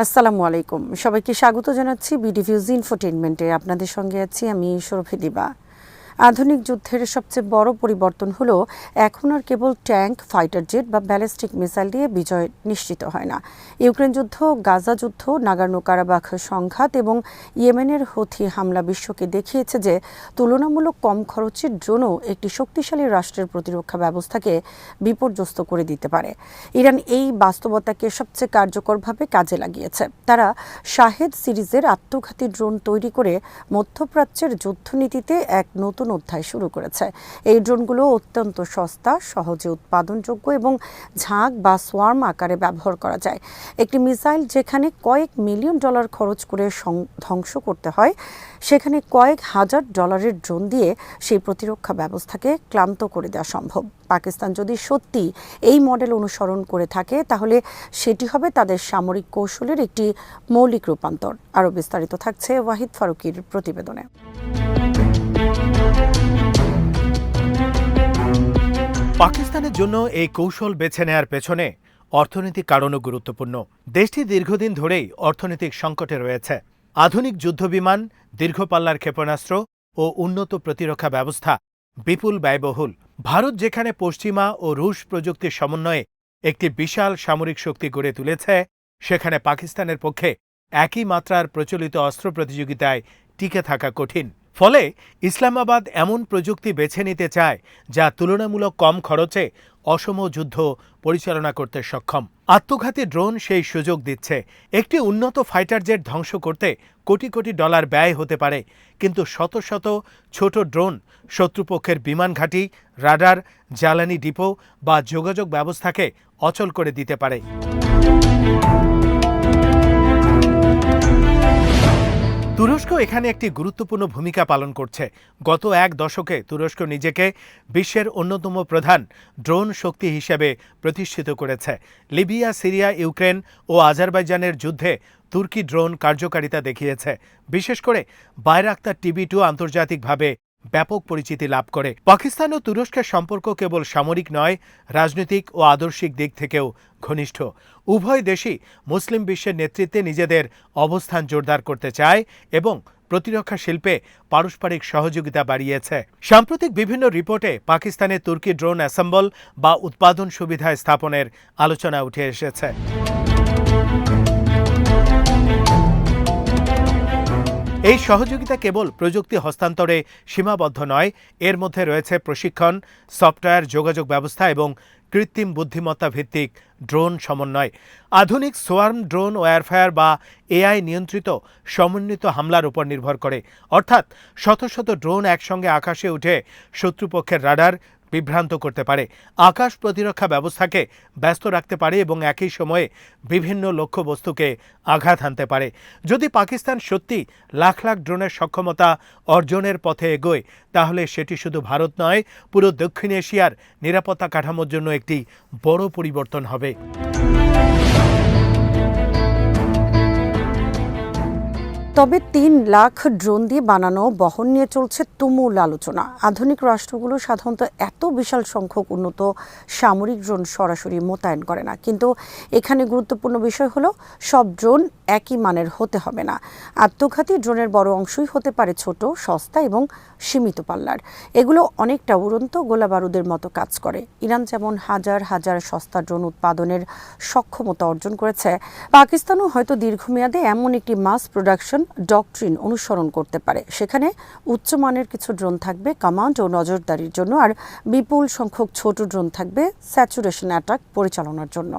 আসসালামু আলাইকুম, সবাইকে স্বাগত জানাচ্ছি বিডিভিউজ ইনফোটেইনমেন্টে। আপনাদের সঙ্গে আছি আমি সুরভি দিবা। আধুনিক যুদ্ধের সবচেয়ে বড় পরিবর্তন হলো এখন আর কেবল ট্যাঙ্ক, ফাইটার জেট বা ব্যালিস্টিক মিসাইল দিয়ে বিজয় নিশ্চিত হয় না। ইউক্রেন যুদ্ধ, গাজা যুদ্ধ, নাগোর্নো কারাবাখ সংঘাত এবং ইয়েমেনের হুথি হামলা বিশ্বকে দেখিয়েছে যে তুলনামূলক কম খরচে ড্রোনও একটি শক্তিশালী রাষ্ট্রের প্রতিরক্ষা ব্যবস্থাকে বিপর্যস্ত করে দিতে পারে। ইরান এই বাস্তবতাকে সবচেয়ে কার্যকরভাবে কাজে লাগিয়েছে। তারা শাহেদ সিরিজের আত্মঘাতী ড্রোন তৈরি করে মধ্যপ্রাচ্যের যুদ্ধনীতিতে এক নতুন অধ্যায় শুরু করেছে। এই ড্রোনগুলো অত্যন্ত সস্তা, সহজে উৎপাদনযোগ্য এবং ঝাঁক বা সোয়ার্ম আকারে ব্যবহার করা যায়। একটি মিসাইল যেখানে কয়েক মিলিয়ন ডলার খরচ করে ধ্বংস করতে হয়, সেখানে কয়েক হাজার ডলারের ড্রোন দিয়ে সেই প্রতিরক্ষা ব্যবস্থাকে ক্লান্ত করে দেওয়া সম্ভব। পাকিস্তান যদি সত্যি এই মডেল অনুসরণ করে থাকে, তাহলে সেটি হবে তাদের সামরিক কৌশলের একটি মৌলিক রূপান্তর। আরও বিস্তারিত থাকছে ওয়াহিদ ফারুকির প্রতিবেদনে। পাকিস্তানের জন্য এই কৌশল বেছে নেয়ার পেছনে অর্থনৈতিক কারণও গুরুত্বপূর্ণ। দেশটি দীর্ঘদিন ধরেই অর্থনৈতিক সংকটে রয়েছে। আধুনিক যুদ্ধবিমান, দীর্ঘপাল্লার ক্ষেপণাস্ত্র ও উন্নত প্রতিরক্ষা ব্যবস্থা বিপুল ব্যয়বহুল। ভারত যেখানে পশ্চিমা ও রুশ প্রযুক্তির সমন্বয়ে একটি বিশাল সামরিক শক্তি গড়ে তুলেছে, সেখানে পাকিস্তানের পক্ষে একই মাত্রার প্রচলিত অস্ত্র প্রতিযোগিতায় টিকে থাকা কঠিন। ফলে ইসলামাবাদ এমন প্রযুক্তি বেছে নিতে চায় যা তুলনামূলক কম খরচে অসম যুদ্ধ পরিচালনা করতে সক্ষম। আত্মঘাতী ড্রোন সেই সুযোগ দিচ্ছে। একটি উন্নত ফাইটার জেট ধ্বংস করতে কোটি কোটি ডলার ব্যয় হতে পারে, কিন্তু শত শত ছোট ড্রোন শত্রুপক্ষের বিমান ঘাঁটি, রাডার, জ্বালানি ডিপো বা যোগাযোগ ব্যবস্থাকে অচল করে দিতে পারে। তুরস্ক এখানে একটি গুরুত্বপূর্ণ ভূমিকা পালন করছে। গত এক দশকে তুরস্ক নিজেকে বিশ্বের অন্যতম প্রধান ড্রোন শক্তি হিসেবে প্রতিষ্ঠিত করেছে। লিবিয়া, সিরিয়া, ইউক্রেন ও আজারবাইজানের যুদ্ধে তুর্কি ড্রোন কার্যকারিতা দেখিয়েছে। বিশেষ করে বাইরাক্তার TB2 আন্তর্জাতিকভাবে ব্যাপক পরিচিতি লাভ করে। পাকিস্তান ও তুরস্কের সম্পর্ক কেবল সামরিক নয়, রাজনৈতিক ও আদর্শিক দিক থেকেও ঘনিষ্ঠ। উভয় দেশই মুসলিম বিশ্বের নেতৃত্বে নিজেদের অবস্থান জোরদার করতে চায় এবং প্রতিরক্ষা শিল্পে পারস্পরিক সহযোগিতা বাড়িয়েছে। সাম্প্রতিক বিভিন্ন রিপোর্টে পাকিস্তানের তুর্কি ড্রোন অ্যাসেম্বল বা উৎপাদন সুবিধা স্থাপনের আলোচনা উঠে এসেছে। এই সহযোগিতা কেবল প্রযুক্তি হস্তান্তরে সীমাবদ্ধ নয়, এর মধ্যে রয়েছে প্রশিক্ষণ, সফটওয়্যার, যোগাযোগ ব্যবস্থা এবং কৃত্রিম বুদ্ধিমত্তা ভিত্তিক ড্রোন সমন্বয়। আধুনিক সোয়ার্ম ড্রোন ওয়ারফেয়ার বা AI নিয়ন্ত্রিত সমন্বিত হামলার উপর নির্ভর করে। অর্থাৎ শত শত ড্রোন একসঙ্গে আকাশে উঠে শত্রুপক্ষের রাডার বিভ্রান্ত করতে পারে, আকাশ প্রতিরক্ষা ব্যবস্থাকে ব্যস্ত রাখতে পারে এবং একই সময়ে বিভিন্ন লক্ষ্যবস্তুকে আঘাত হানতে পারে। যদি পাকিস্তান সত্যি লাখ লাখ ড্রোনের সক্ষমতা অর্জনের পথে এগোয়, তাহলে সেটি শুধু ভারত নয়, পুরো দক্ষিণ এশিয়ার নিরাপত্তা কাঠামোর জন্য একটি বড় পরিবর্তন হবে। তবে 3 লাখ ড্রোন দিয়ে বানানো বহর নিয়ে চলছে তুমুল আলোচনা। আধুনিক রাষ্ট্রগুলো সাধারণত এত বিশাল সংখ্যক উন্নত সামরিক ড্রোন সরাসরি মোতায়েন করে না। কিন্তু এখানে গুরুত্বপূর্ণ বিষয় হলো, সব ড্রোন একই মানের হতে হবে না। আত্মঘাতী ড্রোনের বড় অংশই হতে পারে ছোট, সস্তা এবং সীমিত পাল্লার। এগুলো অনেকটা উড়ন্ত গোলা বারুদের মতো কাজ করে। ইরান যেমন হাজার হাজার সস্তা ড্রোন উৎপাদনের সক্ষমতা অর্জন করেছে, পাকিস্তানও হয়তো দীর্ঘমেয়াদে এমন একটি মাস প্রোডাকশন ডক্ট্রিন অনুসরণ করতে পারে। সেখানে উচ্চমানের কিছু ড্রোন থাকবে কমান্ড ও নজরদারির জন্য, আর বিপুল সংখ্যক ছোট ড্রোন থাকবে স্যাচুরেশন অ্যাটাক পরিচালনার জন্য।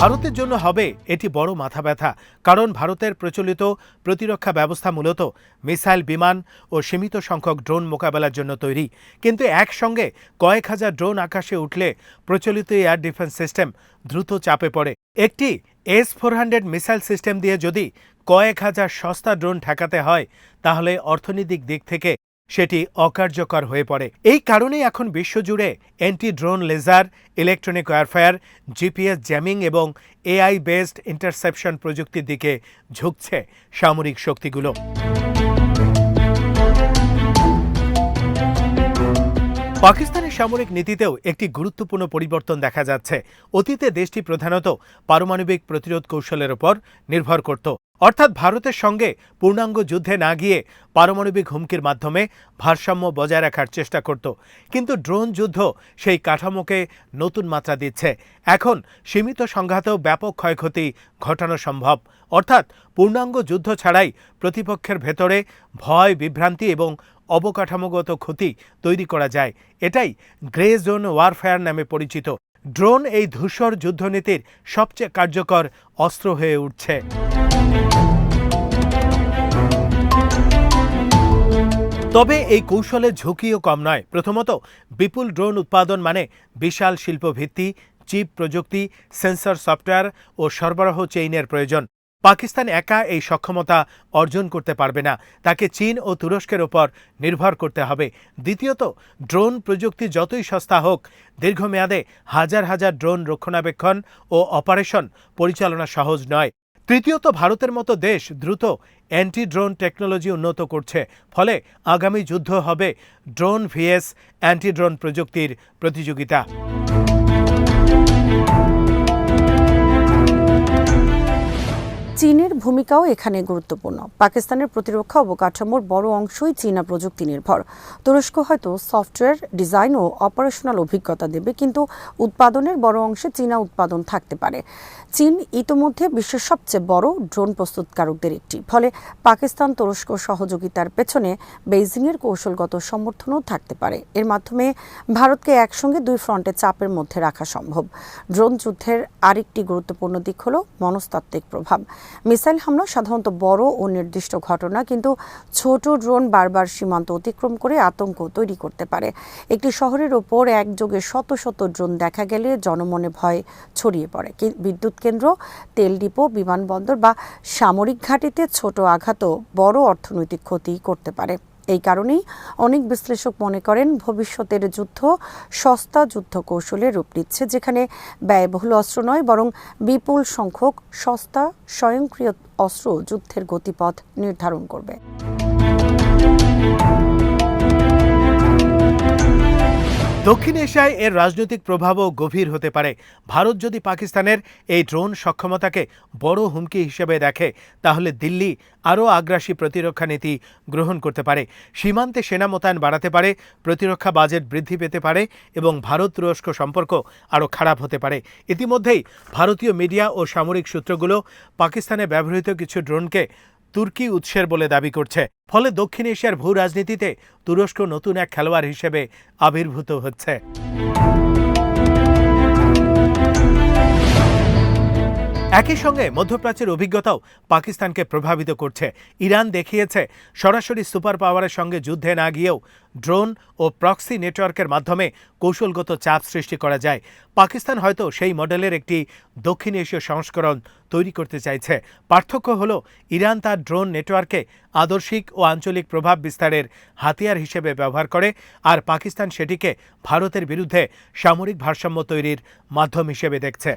ভারতের জন্য হবে এটি বড় মাথা ব্যথা, কারণ ভারতের প্রচলিত প্রতিরক্ষা ব্যবস্থা মূলত মিসাইল, বিমান ও সীমিত সংখ্যক ড্রোন মোকাবেলার জন্য তৈরি। কিন্তু একসঙ্গে কয়েক হাজার ড্রোন আকাশে উঠলে প্রচলিত এয়ার ডিফেন্স সিস্টেম দ্রুত চাপে পড়ে। একটি S-400 মিসাইল সিস্টেম দিয়ে যদি কয়েক হাজার সস্তা ড্রোন ঠেকাতে হয়, তাহলে অর্থনৈতিক দিক থেকে সেটি অকার্যকর হয়ে পড়ে। এই কারণেই এখন বিশ্বজুড়ে anti drone laser, electronic warfare, GPS jamming এবং AI বেসড ইন্টারসেপশন প্রযুক্তির দিকে ঝুঁকছে সামরিক শক্তিগুলো। পাকিস্তানের সামরিক নীতিতেও একটি গুরুত্বপূর্ণ পরিবর্তন দেখা যাচ্ছে। অতীতে দেশটি প্রধানত পারমাণবিক প্রতিরোধ কৌশলের উপর নির্ভর করত, অর্থাৎ ভারতের সঙ্গে পূর্ণাঙ্গ যুদ্ধে না গিয়ে পারমাণবিক হুমকির মাধ্যমে ভারসাম্য বজায় রাখার চেষ্টা করত। কিন্তু ড্রোন যুদ্ধ সেই কাঠামোকে নতুন মাত্রা দিচ্ছে। এখন সীমিত সংঘাতেও ব্যাপক ক্ষয়ক্ষতি ঘটানো সম্ভব, অর্থাৎ পূর্ণাঙ্গ যুদ্ধ ছাড়াই প্রতিপক্ষের ভেতরে ভয়, বিভ্রান্তি এবং অবকাঠামোগত ক্ষতি তৈরি করা যায়। এটাই গ্রে জোন ওয়ারফেয়ার নামে পরিচিত। ড্রোন এই ধূসর যুদ্ধনীতির সবচেয়ে কার্যকর অস্ত্র হয়ে উঠছে। তবে এই কৌশলের ঝুঁকিও কম নয়। প্রথমত, বিপুল ড্রোন উৎপাদন মানে বিশাল শিল্পভিত্তি, চিপ প্রযুক্তি, সেন্সর সফটওয়্যার ও সরবরাহ চেইনের প্রয়োজন। পাকিস্তান একা এই সক্ষমতা অর্জন করতে পারবে না, তাকে চীন ও তুরস্কের ওপর নির্ভর করতে হবে। দ্বিতীয়ত, ড্রোন প্রযুক্তি যতই সস্তা হোক, দীর্ঘমেয়াদে হাজার হাজার ড্রোন রক্ষণাবেক্ষণ ও অপারেশন পরিচালনা সহজ নয়। তৃতীয়ত, ভারতের মতো দেশ দ্রুত অ্যান্টি ড্রোন টেকনোলজি উন্নত করছে, ফলে আগামী যুদ্ধ হবে ড্রোন ভিএস অ্যান্টি ড্রোন প্রযুক্তির প্রতিযোগিতা। চীনের ভূমিকাও এখানে গুরুত্বপূর্ণ। পাকিস্তানের প্রতিরক্ষা অবকাঠামোর বড় অংশই চীনা প্রযুক্তি নির্ভর। তুরস্ক হয়তো সফটওয়্যার ডিজাইন ও অপারেশনাল অভিজ্ঞতা দেবে, কিন্তু উৎপাদনের বড় অংশে চীনা উৎপাদন থাকতে পারে। চীন ইতোমধ্যে বিশ্বের সবচেয়ে বড় ড্রোন প্রস্তুতকারকদের একটি, ফলে পাকিস্তান তুরস্ক সহযোগিতার পেছনে বেইজিংয়ের কৌশলগত সমর্থনও থাকতে পারে। এর মাধ্যমে ভারতকে একসঙ্গে দুই ফ্রন্টে চাপের মধ্যে রাখা সম্ভব। ড্রোন যুদ্ধের আরেকটি গুরুত্বপূর্ণ দিক হল মনস্তাত্ত্বিক প্রভাব। মিসাইল হামলা সাধারণত বড় ও নির্দিষ্ট ঘটনা, কিন্তু ছোট ড্রোন বারবার সীমান্ত অতিক্রম করে আতঙ্ক তৈরি করতে পারে। একটি শহরের ওপর একযোগে শত শত ড্রোন দেখা গেলে জনমনে ভয় ছড়িয়ে পড়ে। বিদ্যুৎ কেন্দ্র, তেল ডিপো, বিমানবন্দর বা সামরিক ঘাঁটিতে ছোট আঘাতও বড় অর্থনৈতিক ক্ষতি করতে পারে। এই কারণেই অনেক বিশ্লেষক মনে করেন ভবিষ্যতের যুদ্ধ সস্তা যুদ্ধ কৌশলে রূপ নিচ্ছে, যেখানে ব্যয়বহুল অস্ত্র নয়, বরং বিপুল সংখ্যক সস্তা স্বয়ংক্রিয় অস্ত্র যুদ্ধের গতিপথ নির্ধারণ করবে। দক্ষিণ এশিয়ায় এর রাজনৈতিক প্রভাবও গভীর হতে পারে। ভারত যদি পাকিস্তানের এই ড্রোন সক্ষমতাকে বড় হুমকি হিসেবে দেখে, তাহলে দিল্লি আরও আগ্রাসী প্রতিরক্ষা নীতি গ্রহণ করতে পারে, সীমান্তে সেনা মোতায়েন বাড়াতে পারে, প্রতিরক্ষা বাজেট বৃদ্ধি পেতে পারে এবং ভারত তুরস্ক সম্পর্ক আরও খারাপ হতে পারে। ইতিমধ্যেই ভারতীয় মিডিয়া ও সামরিক সূত্রগুলো পাকিস্তানে ব্যবহৃত কিছু ড্রোনকে তুর্কি উৎসের বলে দাবি করছে। ফলে দক্ষিণ এশিয়ার ভূ রাজনীতিতে তুরস্ক নতুন এক খেলোয়াড় হিসেবে আবির্ভূত হচ্ছে। একই সঙ্গে মধ্যপ্রাচ্যের অভিজ্ঞতাও পাকিস্তানকে প্রভাবিত করছে। ইরান দেখিয়েছে সরাসরি সুপার পাওয়ারের সঙ্গে যুদ্ধে না গিয়েও ড্রোন ও প্রক্সি নেটওয়ার্কের মাধ্যমে কৌশলগত চাপ সৃষ্টি করা যায়। পাকিস্তান হয়তো সেই মডেলের একটি দক্ষিণ এশীয় সংস্করণ তৈরি করতে চাইছে। পার্থক্য হল, ইরান তার ড্রোন নেটওয়ার্কে আদর্শিক ও আঞ্চলিক প্রভাব বিস্তারের হাতিয়ার হিসেবে ব্যবহার করে, আর পাকিস্তান সেটিকে ভারতের বিরুদ্ধে সামরিক ভারসাম্য তৈরির মাধ্যম হিসেবে দেখছে।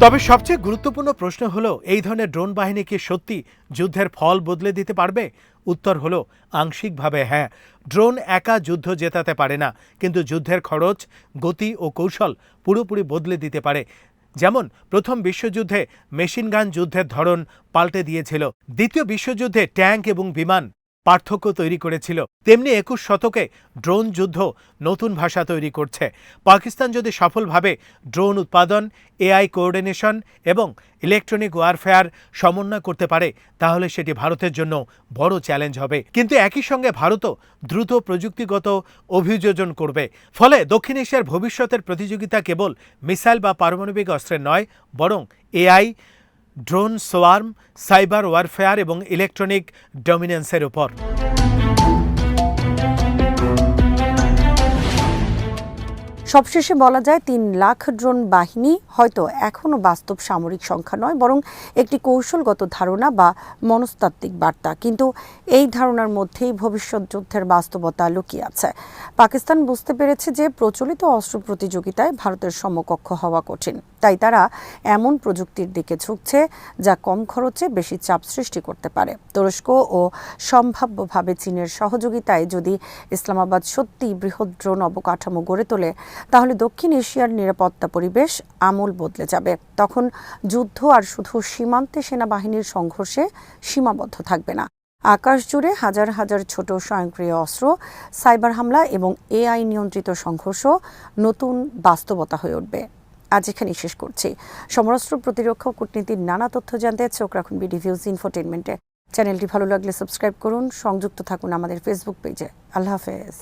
তবে সবচেয়ে গুরুত্বপূর্ণ প্রশ্ন হল, এই ধরনের ড্রোন বাহিনী কি সত্যি যুদ্ধের ফল বদলে দিতে পারবে? উত্তর হল আংশিকভাবে হ্যাঁ। ড্রোন একা যুদ্ধ জেতাতে পারে না, কিন্তু যুদ্ধের খরচ, গতি ও কৌশল পুরোপুরি বদলে দিতে পারে। যেমন প্রথম বিশ্বযুদ্ধে মেশিনগান যুদ্ধের ধরন পাল্টে দিয়েছিল, দ্বিতীয় বিশ্বযুদ্ধে ট্যাঙ্ক এবং বিমান পার্থক্য তৈরি করেছিল, তেমনি 21 শতকে ড্রোন যুদ্ধ নতুন ভাষা তৈরি করছে। পাকিস্তান যদি সফলভাবে ড্রোন উৎপাদন, এআই কোঅর্ডিনেশন এবং ইলেকট্রনিক ওয়ারফেয়ার সমন্বয় করতে পারে, তাহলে সেটি ভারতের জন্য বড় চ্যালেঞ্জ হবে। কিন্তু একই সঙ্গে ভারতও দ্রুত প্রযুক্তিগত অভিযোজন করবে। ফলে দক্ষিণ এশিয়ার ভবিষ্যতের প্রতিযোগিতা কেবল মিসাইল বা পারমাণবিক অস্ত্রের নয়, বরং AI, drone swarm, cyber warfare এবং ইলেকট্রনিক ডমিনেন্সের উপর। সবশেষে বলা যায় ৩ লাখ ড্রোন বাহিনী হয়তো এখনও বাস্তব সামরিক সংখ্যা নয়, বরং একটি কৌশলগত ধারণা বা মনস্তাত্ত্বিক বার্তা। কিন্তু এই ধারণার মধ্যেই ভবিষ্যৎ যুদ্ধের বাস্তবতা লুকিয়ে আছে। পাকিস্তান বুঝতে পেরেছে যে প্রচলিত অস্ত্র প্রতিযোগিতায় ভারতের সমকক্ষ হওয়া কঠিন, তাই তারা এমন প্রযুক্তির দিকে ঝুঁকছে যা কম খরচে বেশি চাপ সৃষ্টি করতে পারে। তুরস্ক ও সম্ভাব্যভাবে চীনের সহযোগিতায় যদি ইসলামাবাদ সত্যি বৃহৎ ড্রোন অবকাঠামো গড়ে তোলে, তাহলে দক্ষিণ এশিয়ার নিরাপত্তা পরিবেশ আমূল বদলে যাবে। তখন যুদ্ধ আর শুধু সীমান্তে সেনাবাহিনীর সংঘর্ষে সীমাবদ্ধ থাকবে না। আকাশ জুড়ে হাজার হাজার ছোট স্বয়ংক্রিয় অস্ত্র, সাইবার হামলা এবং এআই নিয়ন্ত্রিত সংঘর্ষ নতুন বাস্তবতা হয়ে উঠবে। আজ এখানেই শেষ করছি। সমরাস্ত্র, প্রতিরক্ষা ও কূটনীতির নানা তথ্য জানতে চোখ রাখুন বিডিভিউজ ইনফোটেইনমেন্টে। চ্যানেলটি ভালো লাগলে সাবস্ক্রাইব করুন, সংযুক্ত থাকুন আমাদের ফেসবুক পেজে। আল্লাহ হাফেজ।